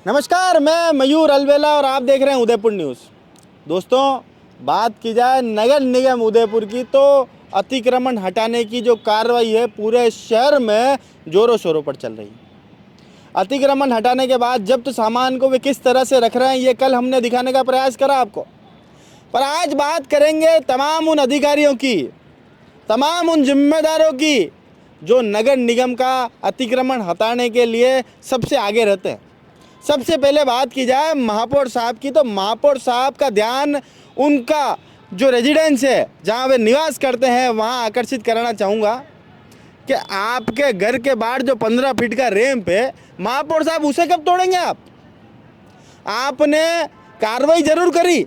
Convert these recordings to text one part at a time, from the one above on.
नमस्कार, मैं मयूर अलवेला और आप देख रहे हैं उदयपुर न्यूज़। दोस्तों, बात की जाए नगर निगम उदयपुर की तो अतिक्रमण हटाने की जो कार्रवाई है पूरे शहर में ज़ोरों शोरों पर चल रही है। अतिक्रमण हटाने के बाद जब्त सामान को वे किस तरह से रख रहे हैं ये कल हमने दिखाने का प्रयास करा आपको। पर आज बात करेंगे तमाम उन अधिकारियों की, तमाम उन जिम्मेदारों की जो नगर निगम का अतिक्रमण हटाने के लिए सबसे आगे रहते हैं। सबसे पहले बात की जाए महापौर साहब की, तो महापौर साहब का ध्यान उनका जो रेजिडेंस है, जहां वे निवास करते हैं, वहां आकर्षित कराना चाहूँगा कि आपके घर के बाहर जो 15 फीट का रैंप है, महापौर साहब उसे कब तोड़ेंगे आप? आपने कार्रवाई जरूर करी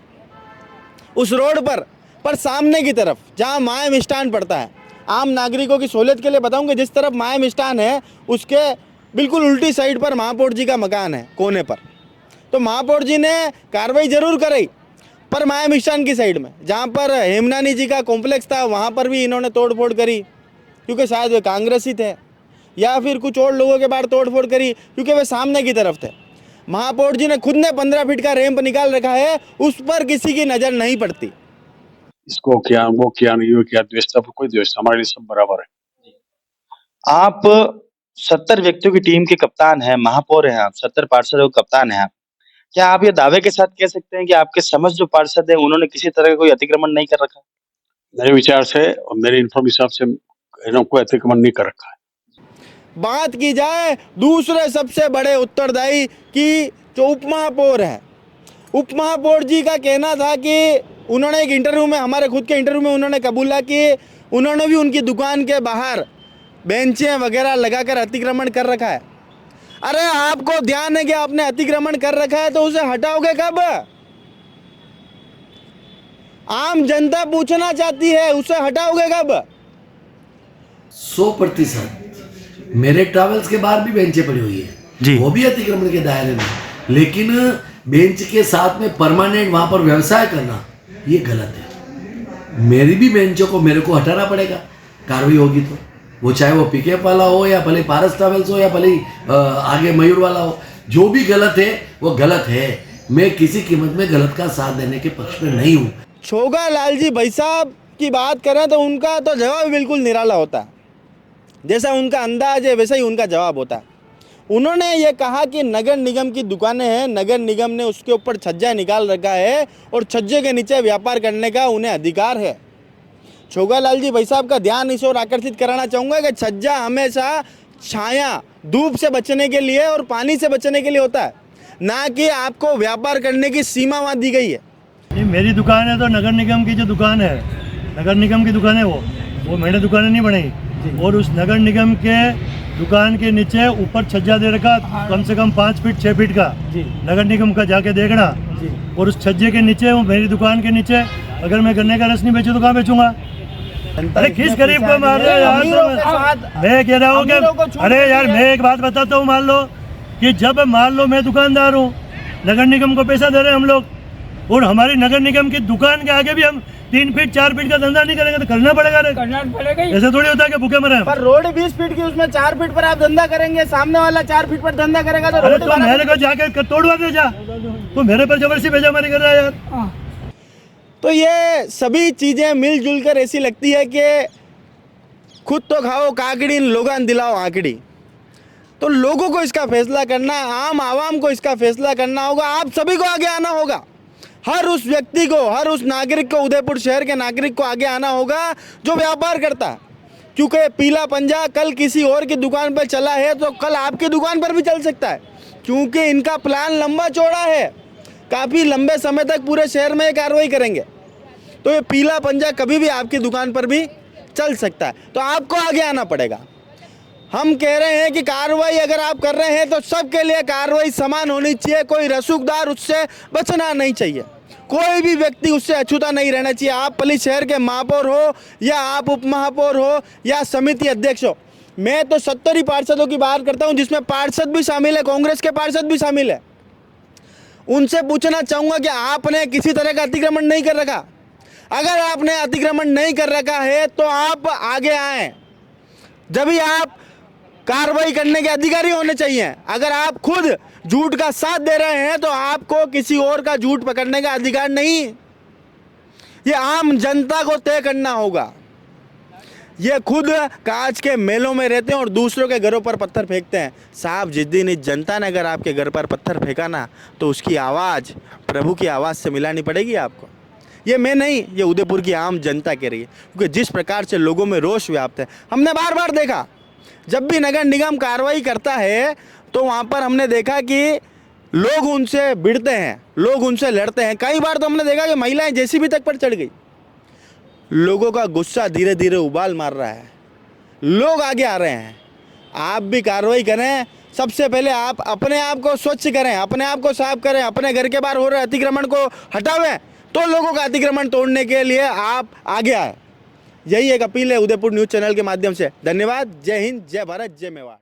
उस रोड पर सामने की तरफ जहां माया मिष्ठान पड़ता है, आम नागरिकों की सहूलियत के लिए बताऊं कि जिस तरफ माया मिष्ठान है उसके बिल्कुल उल्टी साइड पर महापौर जी का मकान है कोने पर। तो महापौर जी ने कार्रवाई जरूर कराई, पर माया मिष्ठान की साइड में जहां पर हेमनानी जी का कॉम्प्लेक्स था वहां पर भी इन्होंने तोड़फोड़ करी, क्योंकि शायद वे कांग्रेसी थे, या फिर कुछ और लोगों के बाहर तोड़फोड़ करी क्योंकि वे सामने की तरफ थे। महापौर जी ने खुद ने 15 फीट का रैंप निकाल रखा है, उस पर किसी की नज़र नहीं पड़ती। इसको क्या वो क्या नहीं वो क्या द्वेष, सब कोई द्वेष, हमारे लिए सब बराबर है। आप 70 व्यक्तियों की टीम के कप्तान हैं, महापौर हैं आप, 70 पार्षदों के कप्तान हैं आप। क्या आप ये दावे के साथ कह सकते हैं कि आपके समझ जो पार्षद हैं उन्होंने किसी तरह का कोई अतिक्रमण नहीं कर रखा? मेरे विचार से और मेरे इन्फॉर्मेशन से कोई अतिक्रमण नहीं कर रखा है। बात की जाए दूसरे सबसे बड़े उत्तरदायी की जो उप महापौर है, उप महापौर जी का कहना था कि उन्होंने एक इंटरव्यू में, हमारे खुद के इंटरव्यू में उन्होंने कबूला कि उन्होंने भी उनकी दुकान के बाहर बेंचें वगैरह लगाकर अतिक्रमण कर रखा है। अरे आपको ध्यान है कि आपने अतिक्रमण कर रखा है तो उसे हटाओगे कब? आम जनता पूछना चाहती है, उसे हटाओगे कब? 100% मेरे ट्रैवल्स के बाहर भी बेंचें पड़ी हुई है जी। वो भी अतिक्रमण के दायरे में, लेकिन बेंच के साथ में परमानेंट वहां पर व्यवसाय करना ये गलत है। मेरी भी बेंचों को मेरे को हटाना पड़ेगा, कार्रवाई होगी तो, वो चाहे वो पिकअप वाला हो या भले पारस ट्रैवल्स हो या भले आगे मयूर वाला हो, जो भी गलत है वो गलत है। मैं किसी कीमत में गलत का साथ देने के पक्ष में नहीं हूँ। छोगा लाल जी भाई साहब की बात करें तो उनका तो जवाब बिल्कुल निराला होता है। जैसा उनका अंदाज है वैसा ही उनका जवाब होता है। उन्होंने ये कहा कि नगर निगम की दुकानें हैं, नगर निगम ने उसके ऊपर छज्जा निकाल रखा है और छज्जे के नीचे व्यापार करने का उन्हें अधिकार है। छोगा लाल जी भाई साहब का ध्यान इस ओर आकर्षित कराना चाहूँगा कि छज्जा हमेशा छाया, धूप से बचने के लिए और पानी से बचने के लिए होता है, ना कि आपको व्यापार करने की सीमा वहाँ दी गई है। ये मेरी दुकान है तो नगर निगम की जो दुकान है, नगर निगम की दुकान है वो मैंने दुकानें नहीं बनाई। और उस नगर निगम के दुकान के नीचे ऊपर छज्जा दे रखा, कम से कम 5 फीट 6 फीट का नगर निगम का, जाके देखना। और उस छज्जे के नीचे, वो मेरी दुकान के नीचे, अगर मैं गन्ने का रस नहीं बेचूं तो कहाँ बेचूंगा? अरे किस गरीब को मार रहे हो यार? मैं कह रहा हूँ कि अरे यार मैं एक बात बताता हूँ, मान लो कि जब मान लो मैं दुकानदार हूँ, नगर निगम को पैसा दे रहे हैं हम लोग, और हमारी नगर निगम की दुकान के आगे भी हम 3 फीट 4 फीट का धंधा नहीं करेंगे तो करना पड़ेगा। ऐसे थोड़ी होता है कि भूखे मरे। पर रोड 20 फीट की, उसमें 4 फीट पर आप धंधा करेंगे, सामने वाला 4 फीट पर धंधा करेगा तो अरे तो मेरे को जाके तोड़वा दे जा, तो मेरे पर जबरदस्ती बेजामारी कर रहा है यार। तो ये सभी चीजें मिलजुल कर ऐसी लगती है कि खुद तो खाओ काकड़ी, लोगान दिलाओ आंकड़ी। तो लोगों को इसका फैसला करना, आम आवाम को इसका फैसला करना होगा। आप सभी को आगे आना होगा, हर उस व्यक्ति को, हर उस नागरिक को, उदयपुर शहर के नागरिक को आगे आना होगा जो व्यापार करता है। क्योंकि पीला पंजा कल किसी और की दुकान पर चला है तो कल आपकी दुकान पर भी चल सकता है, क्योंकि इनका प्लान लंबा चौड़ा है, काफ़ी लंबे समय तक पूरे शहर में ये कार्रवाई करेंगे। तो ये पीला पंजा कभी भी आपकी दुकान पर भी चल सकता है, तो आपको आगे आना पड़ेगा। हम कह रहे हैं कि कार्रवाई अगर आप कर रहे हैं तो सबके लिए कार्रवाई समान होनी चाहिए, कोई रसूखदार उससे बचना नहीं चाहिए, कोई भी व्यक्ति उससे अछूता नहीं रहना चाहिए। आप भले शहर के महापौर हो या आप उप महापौर हो या समिति अध्यक्ष हो। मैं तो 70 ही पार्षदों की बात करता हूं, जिसमें पार्षद भी शामिल है, कांग्रेस के पार्षद भी शामिल है। उनसे पूछना चाहूँगा कि आपने किसी तरह का अतिक्रमण नहीं कर रखा? अगर आपने अतिक्रमण नहीं कर रखा है तो आप आगे आएँ, जब भी आप कार्रवाई करने के अधिकारी होने चाहिए। अगर आप खुद झूठ का साथ दे रहे हैं तो आपको किसी और का झूठ पकड़ने का अधिकार नहीं। ये आम जनता को तय करना होगा। ये खुद कांच के मेलों में रहते हैं और दूसरों के घरों पर पत्थर फेंकते हैं। साहब, जिस दिन इस जनता ने अगर आपके घर पर पत्थर फेंका ना, तो उसकी आवाज़ प्रभु की आवाज़ से मिलानी पड़ेगी आपको। ये मैं नहीं, ये उदयपुर की आम जनता कह रही है, क्योंकि जिस प्रकार से लोगों में रोष व्याप्त है, हमने बार बार देखा। जब भी नगर निगम कार्रवाई करता है तो वहाँ पर हमने देखा कि लोग उनसे भिड़ते हैं, लोग उनसे लड़ते हैं। कई बार तो हमने देखा कि महिलाएं जेसीबी तक पर चढ़ गई। लोगों का गुस्सा धीरे धीरे उबाल मार रहा है, लोग आगे आ रहे हैं। आप भी कार्रवाई करें। सबसे पहले आप अपने आप को स्वच्छ करें, अपने आप को साफ करें, अपने घर के बाहर हो रहे अतिक्रमण को हटावें, तो लोगों का अतिक्रमण तोड़ने के लिए आप आगे आए। यही एक अपील है उदयपुर न्यूज़ चैनल के माध्यम से। धन्यवाद। जय हिंद, जय भारत, जय मेवाड़।